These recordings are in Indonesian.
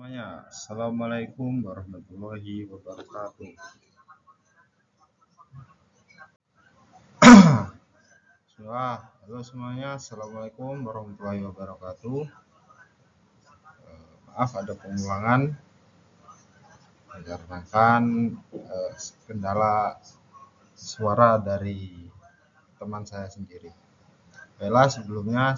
Semuanya, Assalamualaikum warahmatullahi wabarakatuh. Halo semuanya, Assalamualaikum warahmatullahi wabarakatuh. Maaf ada pengulangan dikarenakan kendala suara dari teman saya sendiri. Baiklah, sebelumnya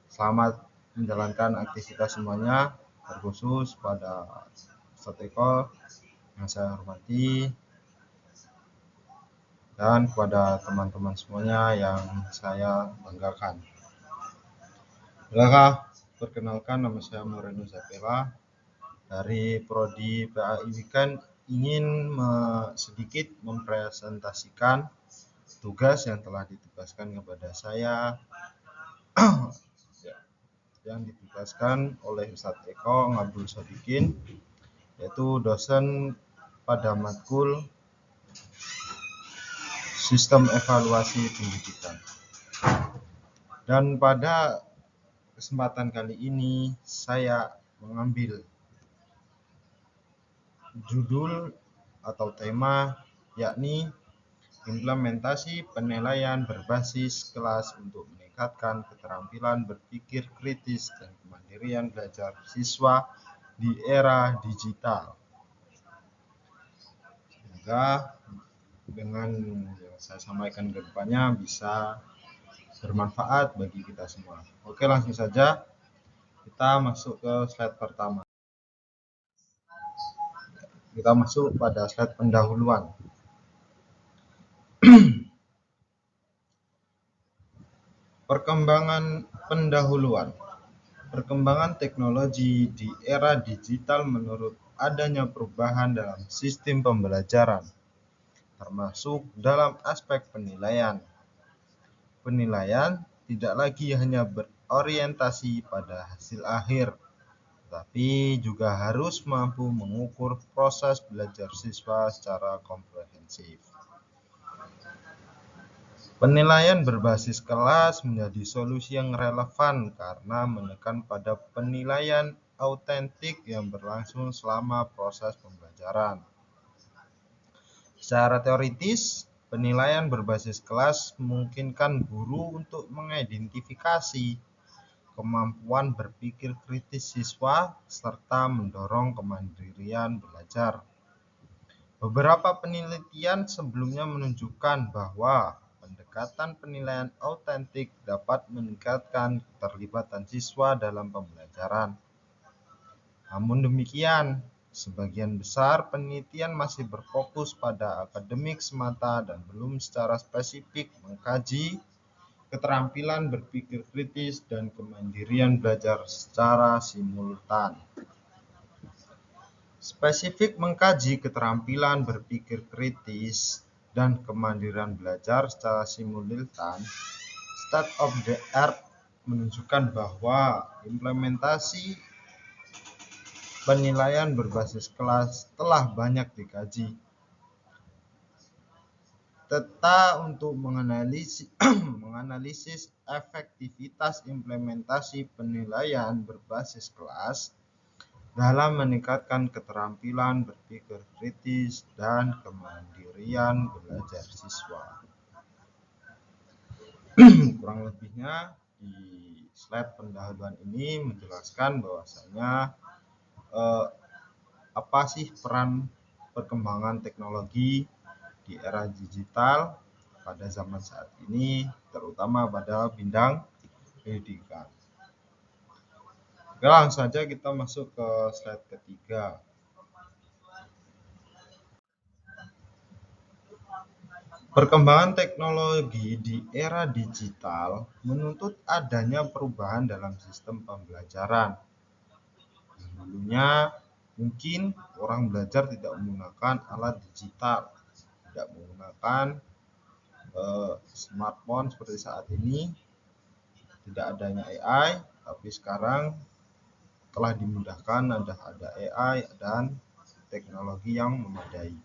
selamat menjalankan aktivitas semuanya, terkhusus pada Ustadz Eko yang saya hormati, dan kepada teman-teman semuanya yang saya banggakan. Perkenalkan, nama saya Moreno Zapela dari Prodi PAI Wikan, ingin sedikit mempresentasikan tugas yang telah ditugaskan kepada saya yang ditugaskan oleh Ustadz Eko Ngabdul Sodikin, yaitu dosen pada matkul Sistem Evaluasi Pendidikan. Dan pada kesempatan kali ini saya mengambil judul atau tema yakni implementasi penilaian berbasis kelas untuk meningkatkan keterampilan berpikir kritis dan kemandirian belajar siswa di era digital. Semoga dengan yang saya sampaikan ke depannya bisa bermanfaat bagi kita semua. Oke, langsung saja kita masuk ke slide pertama. Kita masuk pada slide pendahuluan. Perkembangan teknologi di era digital menurut adanya perubahan dalam sistem pembelajaran, termasuk dalam aspek penilaian. Penilaian tidak lagi hanya berorientasi pada hasil akhir, tapi juga harus mampu mengukur proses belajar siswa secara komprehensif. Penilaian berbasis kelas menjadi solusi yang relevan karena menekan pada penilaian autentik yang berlangsung selama proses pembelajaran. Secara teoritis, penilaian berbasis kelas memungkinkan guru untuk mengidentifikasi kemampuan berpikir kritis siswa serta mendorong kemandirian belajar. Beberapa penelitian sebelumnya menunjukkan bahwa pendekatan penilaian autentik dapat meningkatkan keterlibatan siswa dalam pembelajaran. Namun demikian, sebagian besar penelitian masih berfokus pada akademik semata dan belum secara spesifik mengkaji keterampilan berpikir kritis dan kemandirian belajar secara simultan. Spesifik mengkaji keterampilan berpikir kritis dan kemandirian belajar secara simultan, state of the art menunjukkan bahwa implementasi penilaian berbasis kelas telah banyak dikaji. Untuk menganalisis efektivitas implementasi penilaian berbasis kelas dalam meningkatkan keterampilan berpikir kritis dan kemandirian belajar siswa. Kurang lebihnya di slide pendahuluan ini menjelaskan bahwasanya apa sih peran perkembangan teknologi di era digital pada zaman saat ini, terutama pada bidang pendidikan. Langsung saja kita masuk ke slide ketiga. Perkembangan teknologi di era digital menuntut adanya perubahan dalam sistem pembelajaran. Dulunya mungkin orang belajar tidak menggunakan alat digital, tidak menggunakan smartphone seperti saat ini, tidak adanya AI, tapi sekarang telah dimudahkan, ada AI dan teknologi yang memadai.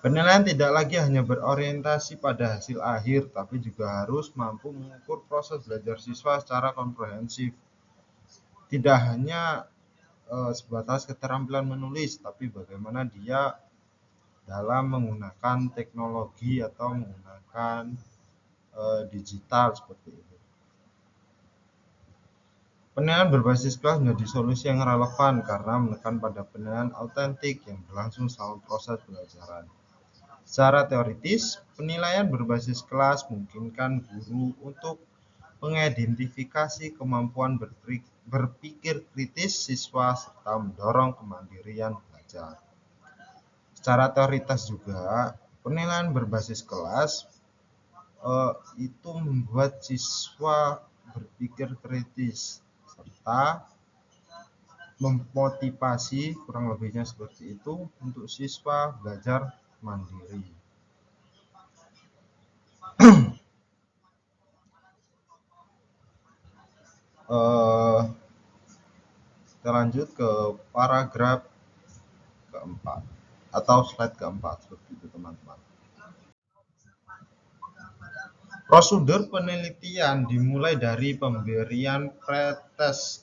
Penilaian tidak lagi hanya berorientasi pada hasil akhir, tapi juga harus mampu mengukur proses belajar siswa secara komprehensif. Tidak hanya sebatas keterampilan menulis, tapi bagaimana dia dalam menggunakan teknologi atau menggunakan digital seperti itu. Penilaian berbasis kelas menjadi solusi yang relevan karena menekan pada penilaian autentik yang berlangsung selama proses pembelajaran. Secara teoritis, penilaian berbasis kelas memungkinkan guru untuk mengidentifikasi kemampuan berpikir kritis siswa serta mendorong kemandirian belajar. Secara teoritis juga, penilaian berbasis kelas itu membuat siswa berpikir kritis serta memotivasi, kurang lebihnya seperti itu, untuk siswa belajar mandiri. Kita lanjut ke paragraf keempat atau slide keempat seperti itu teman-teman. Prosedur penelitian dimulai dari pemberian pretest,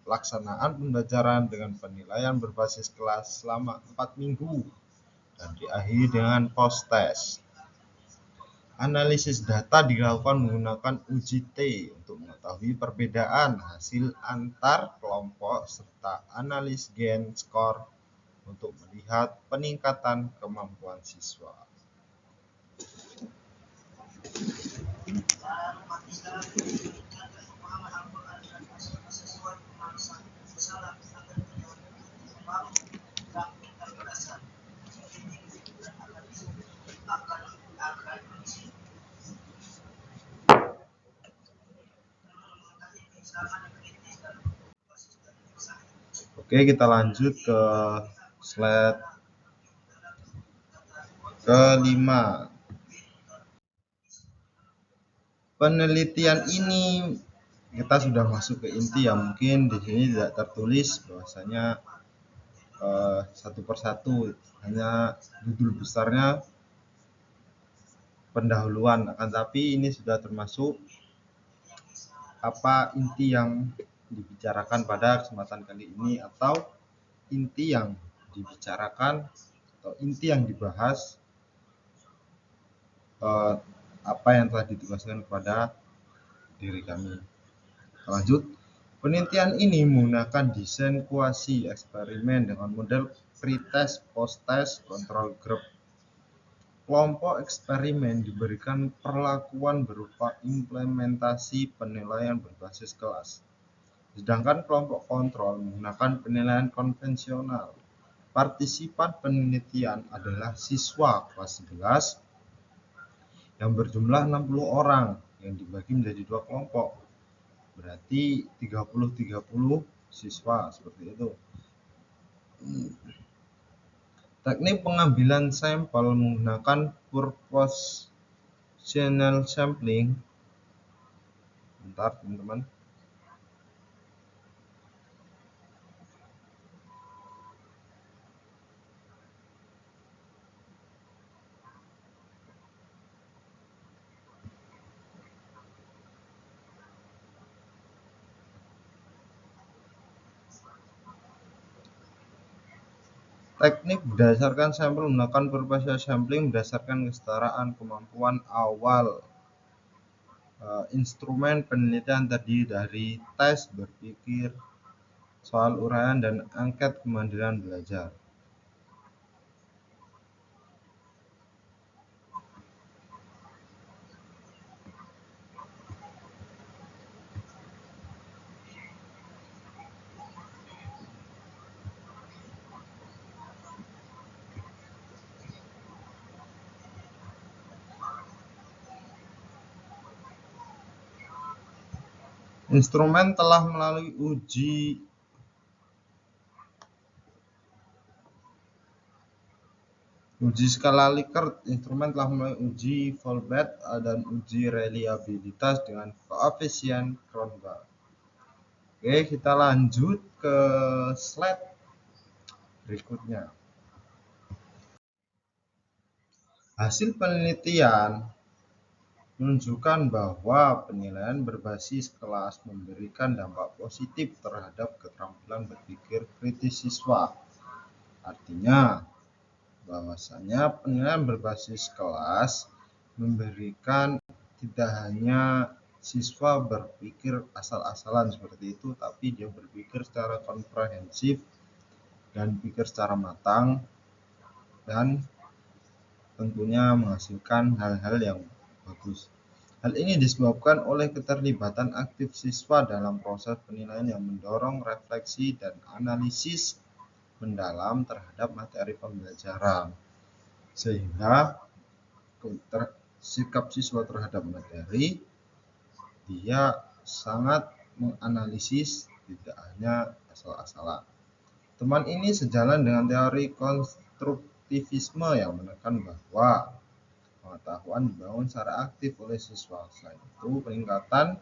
pelaksanaan pembelajaran dengan penilaian berbasis kelas selama 4 minggu, dan diakhiri dengan post-test. Analisis data dilakukan menggunakan uji T untuk mengetahui perbedaan hasil antar kelompok serta analis gain score untuk melihat peningkatan kemampuan siswa. Oke, kita lanjut ke slide kelima. Penelitian ini kita sudah masuk ke inti yang mungkin di sini tidak tertulis bahwasanya satu persatu, hanya judul besarnya pendahuluan, akan tapi ini sudah termasuk apa inti yang dibicarakan pada kesempatan kali ini atau inti yang dibicarakan atau inti yang dibahas apa yang telah ditugaskan kepada diri kami. Lanjut, penelitian ini menggunakan desain kuasi eksperimen dengan model pretest, post-test, control group. Kelompok eksperimen diberikan perlakuan berupa implementasi penilaian berbasis kelas, sedangkan kelompok kontrol menggunakan penilaian konvensional. Partisipan penelitian adalah siswa kelas 11 yang berjumlah 60 orang yang dibagi menjadi 2 kelompok. Berarti 30-30 siswa seperti itu. Teknik pengambilan sampel menggunakan proportional sampling. Bentar, teman-teman. Teknik berdasarkan sampel menggunakan proportional sampling berdasarkan kesetaraan kemampuan awal. Instrumen penelitian terdiri dari tes berpikir, soal uraian, dan angket kemandirian belajar. Instrumen telah melalui uji skala Likert. Instrumen telah melalui uji Fallback dan uji reliabilitas dengan koefisien Kronberg. Oke, kita lanjut ke slide berikutnya. Hasil penelitian menunjukkan bahwa penilaian berbasis kelas memberikan dampak positif terhadap keterampilan berpikir kritis siswa. Artinya, bahwasanya penilaian berbasis kelas memberikan tidak hanya siswa berpikir asal-asalan seperti itu, tapi dia berpikir secara komprehensif dan pikir secara matang dan tentunya menghasilkan hal-hal yang bagus. Hal ini disebabkan oleh keterlibatan aktif siswa dalam proses penilaian yang mendorong refleksi dan analisis mendalam terhadap materi pembelajaran, sehingga sikap siswa terhadap materi dia sangat menganalisis, tidak hanya asal-asalan. Teman ini sejalan dengan teori konstruktivisme yang menekan bahwa pengetahuan dibangun secara aktif oleh siswa. Selain itu, peningkatan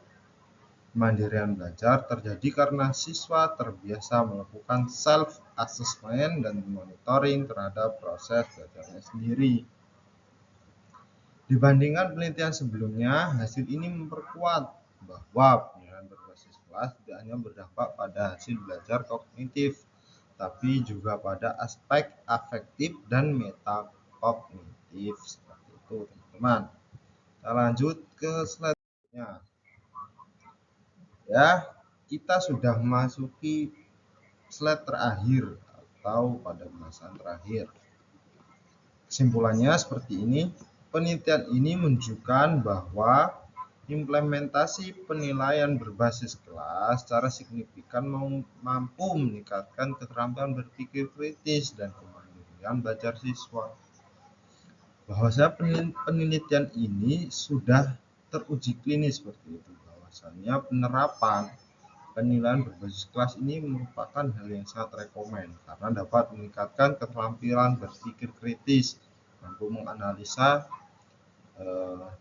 kemandirian belajar terjadi karena siswa terbiasa melakukan self-assessment dan monitoring terhadap proses belajarnya sendiri. Dibandingkan penelitian sebelumnya, hasil ini memperkuat bahwa penilaian berbasis kelas tidak hanya berdampak pada hasil belajar kognitif, tapi juga pada aspek afektif dan metakognitif. Seperti itu, teman-teman. Kita lanjut ke slide berikutnya. Ya, kita sudah memasuki slide terakhir atau pada bahasan terakhir. Kesimpulannya seperti ini, penelitian ini menunjukkan bahwa implementasi penilaian berbasis kelas secara signifikan mampu meningkatkan keterampilan berpikir kritis dan kemandirian belajar siswa. Bahwasanya penelitian ini sudah teruji klinis seperti itu. Bahwasanya penerapan penilaian berbasis kelas ini merupakan hal yang sangat rekomen karena dapat meningkatkan keterampilan berpikir kritis, mampu menganalisa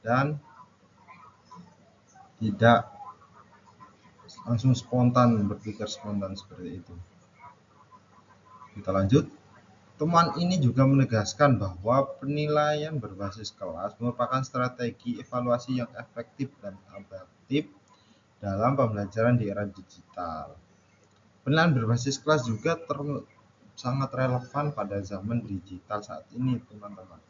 dan tidak langsung spontan berpikir spontan seperti itu. Kita lanjut. Temuan ini juga menegaskan bahwa penilaian berbasis kelas merupakan strategi evaluasi yang efektif dan adaptif dalam pembelajaran di era digital. Penilaian berbasis kelas juga sangat relevan pada zaman digital saat ini, teman-teman.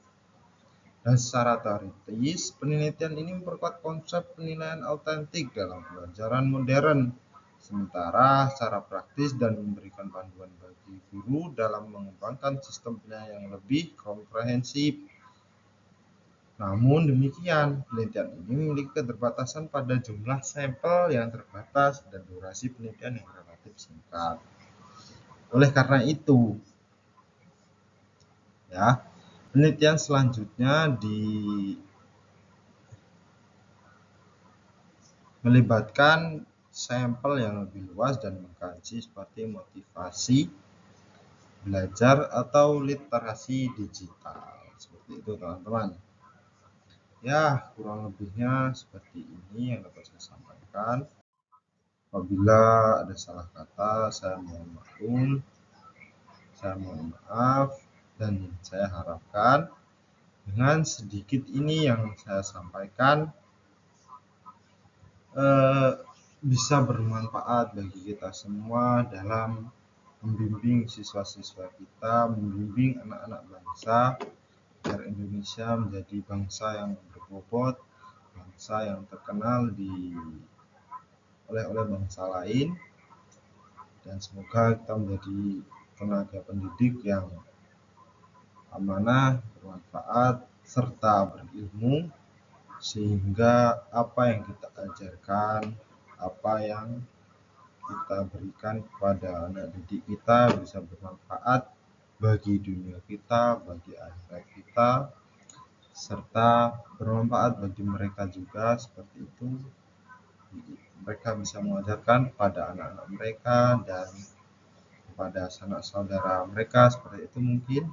Dan secara teoritis, penelitian ini memperkuat konsep penilaian autentik dalam pembelajaran modern, sementara secara praktis dan memberikan panduan bagi guru dalam mengembangkan sistem penilaian yang lebih komprehensif. Namun demikian, penelitian ini memiliki keterbatasan pada jumlah sampel yang terbatas dan durasi penelitian yang relatif singkat. Oleh karena itu, ya, penelitian selanjutnya melibatkan sampel yang lebih luas dan mengkaji seperti motivasi belajar atau literasi digital. Seperti itu, teman-teman. Ya, kurang lebihnya seperti ini yang dapat saya sampaikan. Apabila ada salah kata, saya mohon maaf, dan saya harapkan dengan sedikit ini yang saya sampaikan bisa bermanfaat bagi kita semua dalam membimbing siswa-siswa kita, membimbing anak-anak bangsa agar Indonesia menjadi bangsa yang berbobot, bangsa yang terkenal oleh bangsa lain, dan semoga kita menjadi tenaga pendidik yang amanah, bermanfaat, serta berilmu, sehingga apa yang kita ajarkan, apa yang kita berikan kepada anak didik kita bisa bermanfaat bagi dunia kita, bagi akhirat kita, serta bermanfaat bagi mereka juga. Seperti itu, mereka bisa mengajarkan pada anak-anak mereka dan kepada sanak saudara mereka, seperti itu mungkin.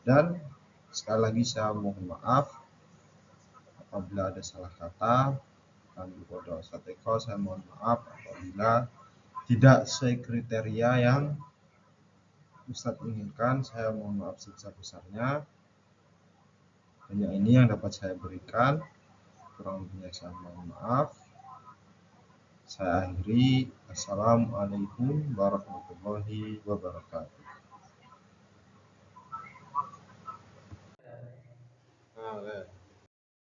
Dan sekali lagi saya mohon maaf apabila ada salah kata. Saya mohon maaf apabila tidak sesuai kriteria yang Ustadz inginkan. Saya mohon maaf sebesar-besarnya. Hanya ini yang dapat saya berikan. Kurang lebihnya saya mohon maaf. Saya akhiri. Assalamualaikum warahmatullahi wabarakatuh. Oke.